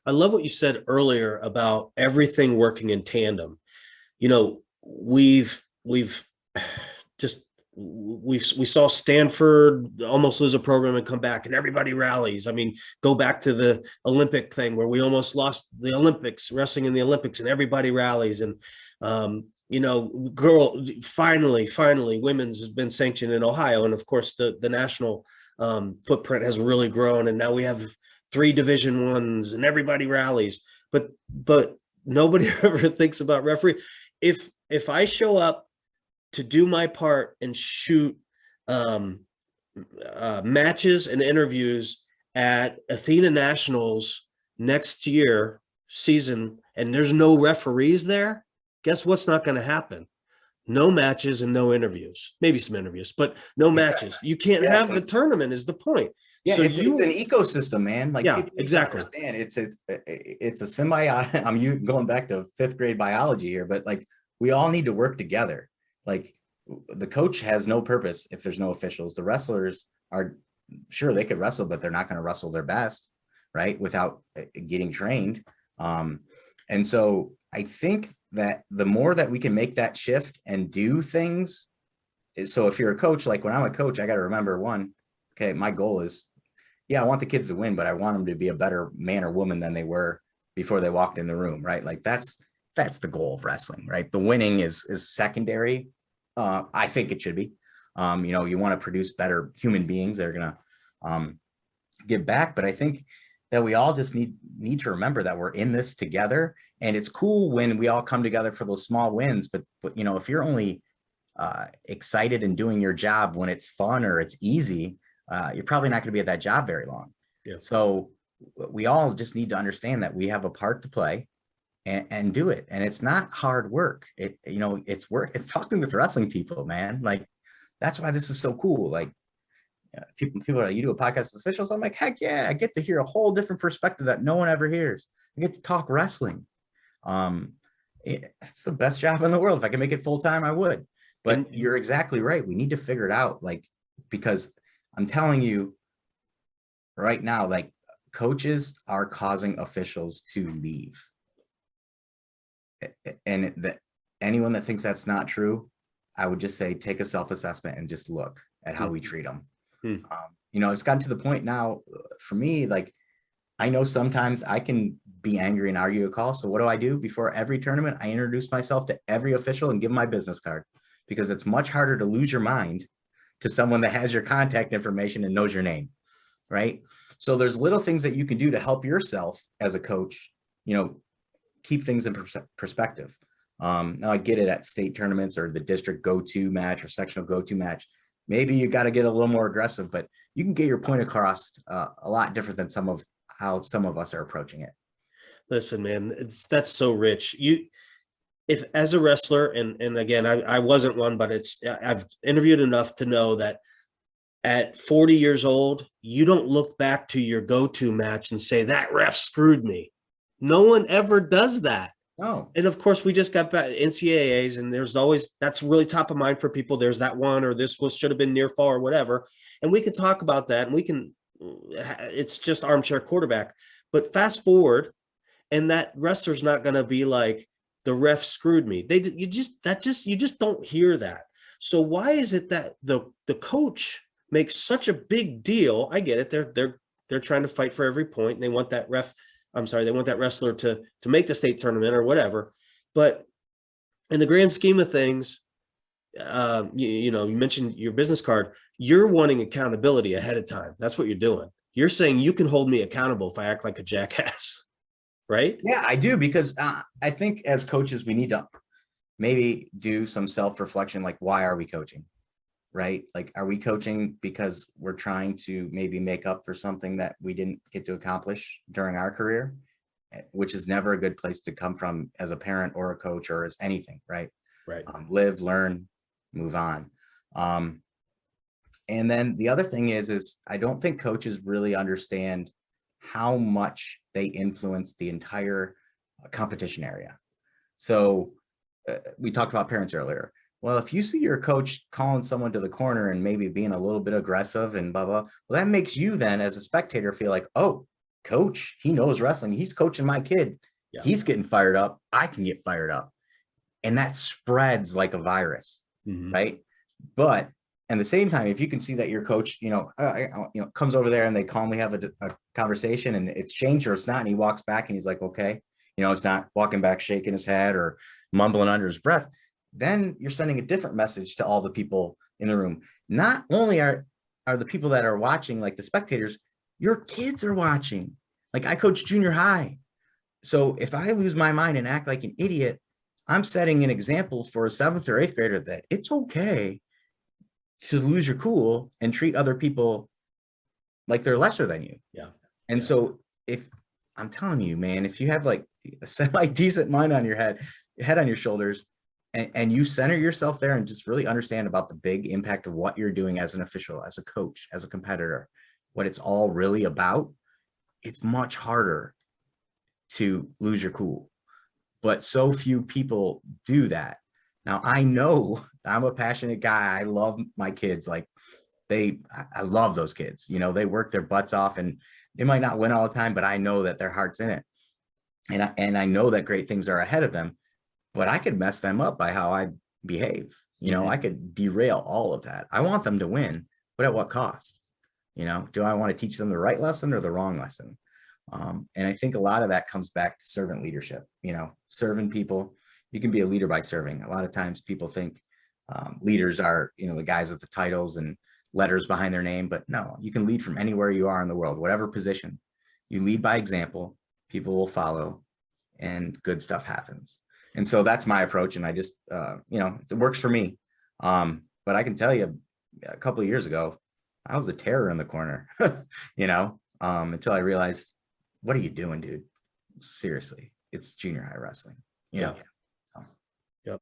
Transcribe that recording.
I love what you said earlier about everything working in tandem. You know, we've just we saw Stanford almost lose a program and come back, and everybody rallies. I mean, go back to the Olympic thing where we almost lost the Olympics, wrestling in the Olympics, and everybody rallies. And you know, finally, women's has been sanctioned in Ohio, and of course, the national footprint has really grown, and now we have three Division Ones, and everybody rallies. But nobody ever thinks about referee. If I show up to do my part and shoot um, matches and interviews at Athena Nationals next year season, and there's no referees there, guess what's not going to happen? No matches and no interviews. Maybe some interviews, but no matches. You can't have the tournament is the point. Yeah, so it's an ecosystem, man. Like, yeah, exactly. Understand it's a symbiotic. I'm going back to fifth grade biology here, but like we all need to work together. Like the coach has no purpose if there's no officials. The wrestlers are sure they could wrestle, but they're not going to wrestle their best, right? Without getting trained. And so I think that the more that we can make that shift and do things. So if you're a coach, like when I'm a coach, I got to remember okay, my goal is, yeah, I want the kids to win, but I want them to be a better man or woman than they were before they walked in the room, right? Like that's the goal of wrestling, right? The winning is secondary. I think it should be. You know, you want to produce better human beings that are going to give back. But I think that we all just need to remember that we're in this together. And it's cool when we all come together for those small wins. But you know, if you're only excited and doing your job when it's fun or it's easy, you're probably not going to be at that job very long. Yeah. So we all just need to understand that we have a part to play and do it. And it's not hard work. You know, it's work. It's talking with wrestling people, man. Like, that's why this is so cool. Like, people are like, you do a podcast with officials? I'm like, heck yeah, I get to hear a whole different perspective that no one ever hears. I get to talk wrestling. It's the best job in the world. If I can make it full time, I would. But you're exactly right. We need to figure it out, like, because I'm telling you right now, like, coaches are causing officials to leave. And that anyone that thinks that's not true, I would just say take a self-assessment and just look at how we treat them. You know, it's gotten to the point now for me, like, I know sometimes I can be angry and argue a call. So what do? Before every tournament, I introduce myself to every official and give them my business card, because it's much harder to lose your mind to someone that has your contact information and knows your name, right? So there's little things that you can do to help yourself as a coach, you know, keep things in perspective. Now I get it at state tournaments or the district go-to match or sectional go-to match. Maybe you got to get a little more aggressive, but you can get your point across a lot different than how some of us are approaching it. Listen, man, that's so rich. If as a wrestler, and again, I wasn't one, but I've interviewed enough to know that at 40 years old, you don't look back to your go-to match and say that ref screwed me. No one ever does that. No. And of course, we just got back NCAAs, and there's always, that's really top of mind for people. There's that one, or this should have been near fall or whatever. And we can talk about that, and it's just armchair quarterback. But fast forward, and that wrestler's not going to be like, the ref screwed me. You just don't hear that. So why is it that the coach makes such a big deal? I get it. They're trying to fight for every point, and they want that they want that wrestler to make the state tournament or whatever. But in the grand scheme of things, you mentioned your business card. You're wanting accountability ahead of time. That's what you're doing. You're saying you can hold me accountable if I act like a jackass, right? Yeah, I do, because I think as coaches, we need to maybe do some self-reflection. Like, why are we coaching? Right? Like, are we coaching because we're trying to maybe make up for something that we didn't get to accomplish during our career, which is never a good place to come from as a parent or a coach or as anything, right? Right. Live, learn, move on. And then the other thing is I don't think coaches really understand how much they influence the entire competition area. So we talked about parents earlier. Well, if you see your coach calling someone to the corner and maybe being a little bit aggressive and blah, blah, well, that makes you then as a spectator feel like, oh, coach, he knows wrestling. He's coaching my kid. Yeah. He's getting fired up. I can get fired up. And that spreads like a virus, right? But at the same time, if you can see that your coach, comes over there and they calmly have a conversation and it's changed or it's not, and he walks back and he's like, okay, it's not walking back, shaking his head or mumbling under his breath, then you're sending a different message to all the people in the room. Not only are the people that are watching, like the spectators, your kids are watching. Like I coach junior high. So if I lose my mind and act like an idiot, I'm setting an example for a 7th or 8th grader that it's okay to lose your cool and treat other people like they're lesser than you. Yeah. And so if I'm telling you, man, if you have like a semi-decent mind on your head on your shoulders, and you center yourself there and just really understand about the big impact of what you're doing as an official, as a coach, as a competitor, what it's all really about, it's much harder to lose your cool. But so few people do that. Now, I know I'm a passionate guy. I love my kids. Like I love those kids. They work their butts off and they might not win all the time, but I know that their heart's in it. And I know that great things are ahead of them, but I could mess them up by how I behave. I could derail all of that. I want them to win, but at what cost? Do I want to teach them the right lesson or the wrong lesson? And I think a lot of that comes back to servant leadership, serving people. You can be a leader by serving. A lot of times people think leaders are, the guys with the titles and letters behind their name, but no, you can lead from anywhere you are in the world, whatever position. You lead by example, people will follow, and good stuff happens. And so that's my approach. And I just, it works for me. But I can tell you a couple of years ago, I was a terror in the corner, until I realized, what are you doing, dude? Seriously, it's junior high wrestling. Yeah. So. Yep.